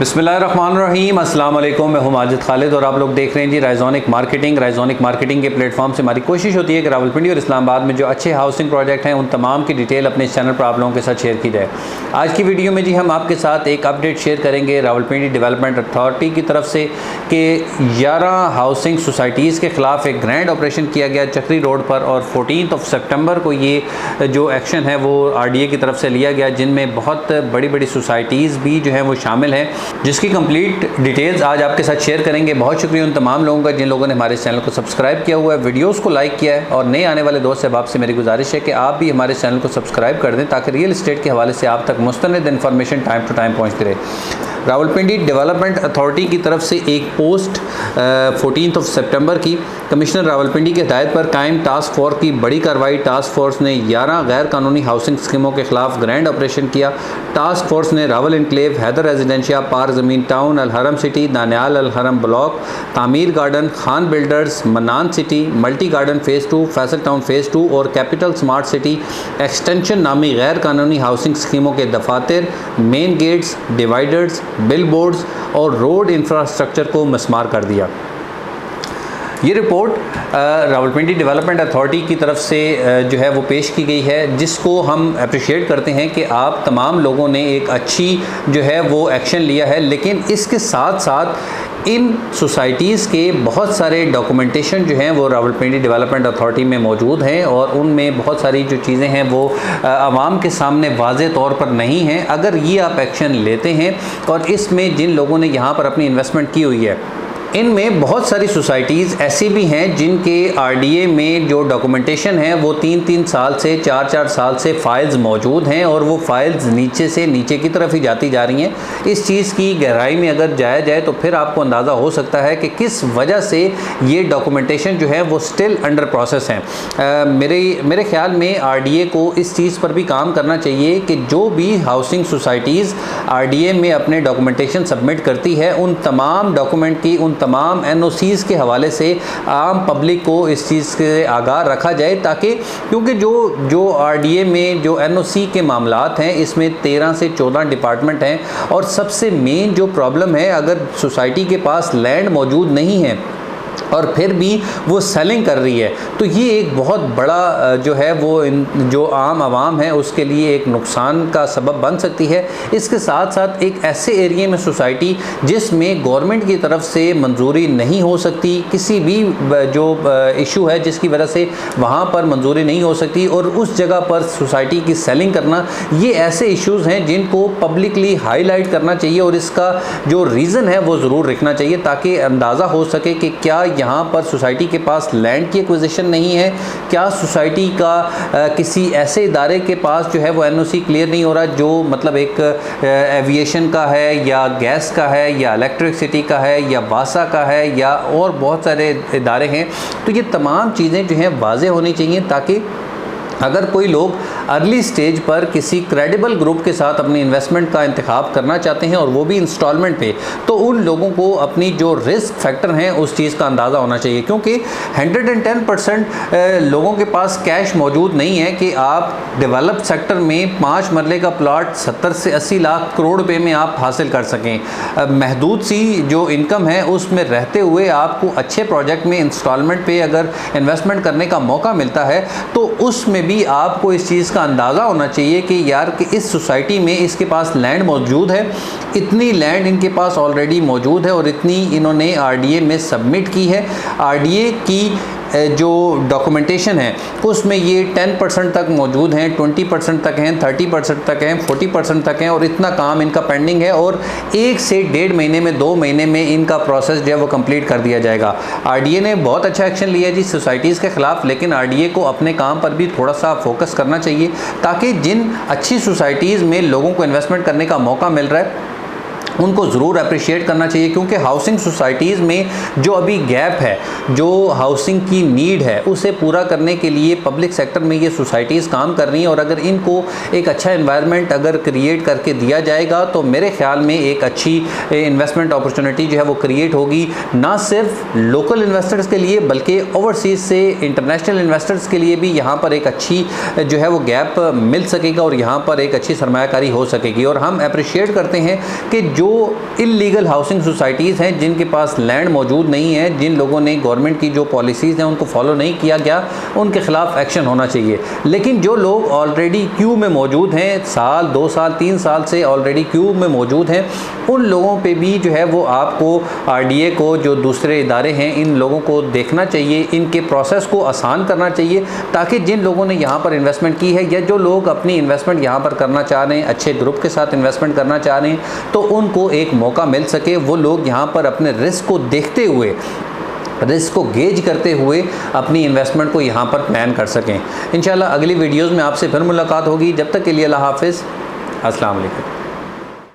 बिस्मिल्लाहिर्रहमानिर्रहीम, अस्सलाम वालेकुम। मैं हूं माजिद खालिद और आप लोग देख रहे हैं जी राइजोनिक मार्केटिंग। राइजोनिक मार्केटिंग के प्लेटफॉर्म से हमारी कोशिश होती है कि रावलपिंडी और इस्लामाबाद में जो अच्छे हाउसिंग प्रोजेक्ट हैं उन तमाम की डिटेल अपने इस चैनल पर आप लोगों के साथ शेयर की जाए। आज की वीडियो में जी हम आपके साथ एक अपडेट शेयर करेंगे रावलपिंडी डेवलपमेंट अथॉरिटी की तरफ से कि 11 हाउसिंग सोसाइटीज़ के ख़िलाफ़ एक ग्रैंड ऑपरेशन किया गया चक्री रोड पर और 14 सितंबर को ये जो एक्शन है वो RDA की तरफ से लिया गया, जिनमें बहुत बड़ी बड़ी सोसाइटीज़ भी जो हैं वो शामिल हैं, जिसकी कंप्लीट डिटेल्स आज आपके साथ शेयर करेंगे। बहुत शुक्रिया उन तमाम लोगों का जिन लोगों ने हमारे चैनल को सब्सक्राइब किया हुआ है, वीडियोस को लाइक किया है, और नए आने वाले दोस्त से आपसे मेरी गुजारिश है कि आप भी हमारे चैनल को सब्सक्राइब कर दें ताकि रियल एस्टेट के हवाले से आप तक मुस्तनिद इन्फॉर्मेशन टाइम टू टाइम पहुँचती रहे। रावलपिंडी डेवलपमेंट अथॉरिटी की तरफ से एक पोस्ट 14 सितंबर की कमिश्नर रावलपिंडी की हिदायत पर कायम टास्क फोर्स की बड़ी कार्रवाई। टास्क फोर्स ने 11 गैर कानूनी हाउसिंग स्कीमों के खिलाफ ग्रैंड ऑपरेशन किया। टास्क फोर्स ने रावल इनक्लेव, हैदर रेजिडेंशिया, पार ज़मीन टाउन, अलहरम सिटी, दानियाल अलहरम ब्लॉक, तामीर garden, Khan builders, mannan city, multi garden phase 2, Faisal town phase 2 और कैपिटल स्मार्ट सिटी एक्सटेंशन नामी गैर कानूनी हाउसिंग स्कीमों के दफातर, main gates, dividers, billboards और रोड इंफ्रास्ट्रक्चर को मस्मार कर दिया। ये रिपोर्ट रावलपिंडी डेवलपमेंट अथॉरिटी की तरफ से जो है वो पेश की गई है, जिसको हम अप्रिशिएट करते हैं कि आप तमाम लोगों ने एक अच्छी जो है वो एक्शन लिया है। लेकिन इसके साथ साथ इन सोसाइटीज़ के बहुत सारे डॉक्यूमेंटेशन जो हैं वो रावलपिंडी डेवलपमेंट अथॉरिटी में मौजूद हैं और उनमें बहुत सारी जो चीज़ें हैं वो आवाम के सामने वाज़े तौर पर नहीं हैं। अगर ये आप एक्शन लेते हैं और इसमें जिन लोगों ने यहाँ पर अपनी इन्वेस्टमेंट की हुई है, इनमें बहुत सारी सोसाइटीज़ ऐसी भी हैं जिनके RDA में जो डॉक्यूमेंटेशन है वो 3-3 साल से 4-4 साल से फ़ाइल्स मौजूद हैं और वो फ़ाइल्स नीचे से नीचे की तरफ ही जाती जा रही हैं। इस चीज़ की गहराई में अगर जाया जाए तो फिर आपको अंदाज़ा हो सकता है कि किस वजह से ये डॉक्यूमेंटेशन जो है वो स्टिल अंडर प्रोसेस हैं। मेरे ख्याल में RDA को इस चीज़ पर भी काम करना चाहिए कि जो भी हाउसिंग सोसाइटीज़ RDA में अपने डॉक्यूमेंटेशन सबमिट करती है, उन तमाम डॉक्यूमेंट की, उन तमाम NOCs के हवाले से आम पब्लिक को इस चीज़ से आगाह रखा जाए, ताकि क्योंकि जो RDA में जो NOC के मामलात हैं इसमें 13 से 14 डिपार्टमेंट हैं और सबसे मेन जो प्रॉब्लम है, अगर सोसाइटी के पास लैंड मौजूद नहीं है और फिर भी वो सेलिंग कर रही है तो ये एक बहुत बड़ा जो है वो जो आम आवाम है उसके लिए एक नुकसान का सबब बन सकती है। इसके साथ साथ एक ऐसे एरिया में सोसाइटी जिसमें गवर्नमेंट की तरफ से मंजूरी नहीं हो सकती, किसी भी जो इशू है जिसकी वजह से वहाँ पर मंजूरी नहीं हो सकती, और उस जगह पर सोसाइटी की सेलिंग करना, ये ऐसे इश्यूज़ हैं जिनको पब्लिकली हाईलाइट करना चाहिए और इसका जो रीज़न है वो ज़रूर रखना चाहिए ताकि अंदाज़ा हो सके कि क्या यहाँ पर सोसाइटी के पास लैंड की एक्विजिशन नहीं है, क्या सोसाइटी का किसी ऐसे इदारे के पास जो है वो NOC क्लियर नहीं हो रहा, जो मतलब एक एविएशन का है या गैस का है या इलेक्ट्रिसिटी का है या वासा का है या और बहुत सारे इदारे हैं। तो ये तमाम चीज़ें जो हैं वाज़ेह होनी चाहिए ताकि अगर कोई लोग अर्ली स्टेज पर किसी क्रेडिबल ग्रुप के साथ अपनी इन्वेस्टमेंट का इंतखाब करना चाहते हैं और वो भी इंस्टॉलमेंट पे, तो उन लोगों को अपनी जो रिस्क फैक्टर हैं उस चीज़ का अंदाज़ा होना चाहिए, क्योंकि 110% लोगों के पास कैश मौजूद नहीं है कि आप डेवलप सेक्टर में 5 मरले का प्लाट 70 से 80 लाख करोड़ रुपये में आप हासिल कर सकें। महदूद सी जो इनकम है उसमें रहते हुए आपको अच्छे प्रोजेक्ट में इंस्टॉलमेंट पे अगर इन्वेस्टमेंट करने का मौका मिलता है तो उसमें भी आपको इस चीज़ का अंदाज़ा होना चाहिए कि यार कि इस सोसाइटी में इसके पास लैंड मौजूद है, इतनी लैंड इनके पास ऑलरेडी मौजूद है और इतनी इन्होंने RDA में सबमिट की है। RDA की जो डॉक्यूमेंटेशन है उसमें ये 10% तक मौजूद हैं, 20% तक हैं, 30% तक हैं, 40% तक हैं और इतना काम इनका पेंडिंग है और 1 से 1.5 महीने में 2 महीने में इनका प्रोसेस जो है वो कंप्लीट कर दिया जाएगा। RDA ने बहुत अच्छा एक्शन लिया जी सोसाइटीज़ के ख़िलाफ़, लेकिन RDA को अपने काम पर भी थोड़ा सा फोकस करना चाहिए ताकि जिन अच्छी सोसाइटीज़ में लोगों को इन्वेस्टमेंट करने का मौका मिल रहा है उनको ज़रूर अप्रिशिएट करना चाहिए, क्योंकि हाउसिंग सोसाइटीज़ में जो अभी गैप है, जो हाउसिंग की नीड है, उसे पूरा करने के लिए पब्लिक सेक्टर में ये सोसाइटीज़ काम कर रही हैं और अगर इनको एक अच्छा एनवायरनमेंट अगर क्रिएट करके दिया जाएगा तो मेरे ख्याल में एक अच्छी इन्वेस्टमेंट अपॉर्चुनिटी जो है वो क्रिएट होगी, ना सिर्फ लोकल इन्वेस्टर्स के लिए बल्कि ओवरसीज़ से इंटरनेशनल इन्वेस्टर्स के लिए भी यहाँ पर एक अच्छी जो है वो गैप मिल सकेगा और यहाँ पर एक अच्छी सरमायाकारी हो सकेगी। और हम अप्रिशिएट करते हैं कि जो इल्लीगल हाउसिंग सोसाइटीज़ हैं, जिनके पास लैंड मौजूद नहीं है, जिन लोगों ने गवर्नमेंट की जो पॉलिसीज़ हैं उनको फॉलो नहीं किया गया, उनके ख़िलाफ़ एक्शन होना चाहिए। लेकिन जो लोग ऑलरेडी क्यू में मौजूद हैं, साल 2 साल 3 साल से ऑलरेडी क्यू में मौजूद हैं, उन लोगों पे भी जो है वो आपको RDA को, जो दूसरे इदारे हैं, इन लोगों को देखना चाहिए, इनके प्रोसेस को आसान करना चाहिए, ताकि जिन लोगों ने यहाँ पर इन्वेस्टमेंट की है या जो लोग अपनी इन्वेस्टमेंट यहाँ पर करना चाह रहे हैं, अच्छे ग्रुप के साथ इन्वेस्टमेंट करना चाह रहे हैं, तो उनको एक मौका मिल सके। वो लोग यहाँ पर अपने रिस्क को देखते हुए, रिस्क को गेज करते हुए अपनी इन्वेस्टमेंट को यहाँ पर प्लान कर सकें। इंशाल्लाह अगली वीडियोज़ में आपसे फिर मुलाकात होगी। जब तक के लिए अल्लाह हाफ़िज़, अस्सलाम वालेकुम।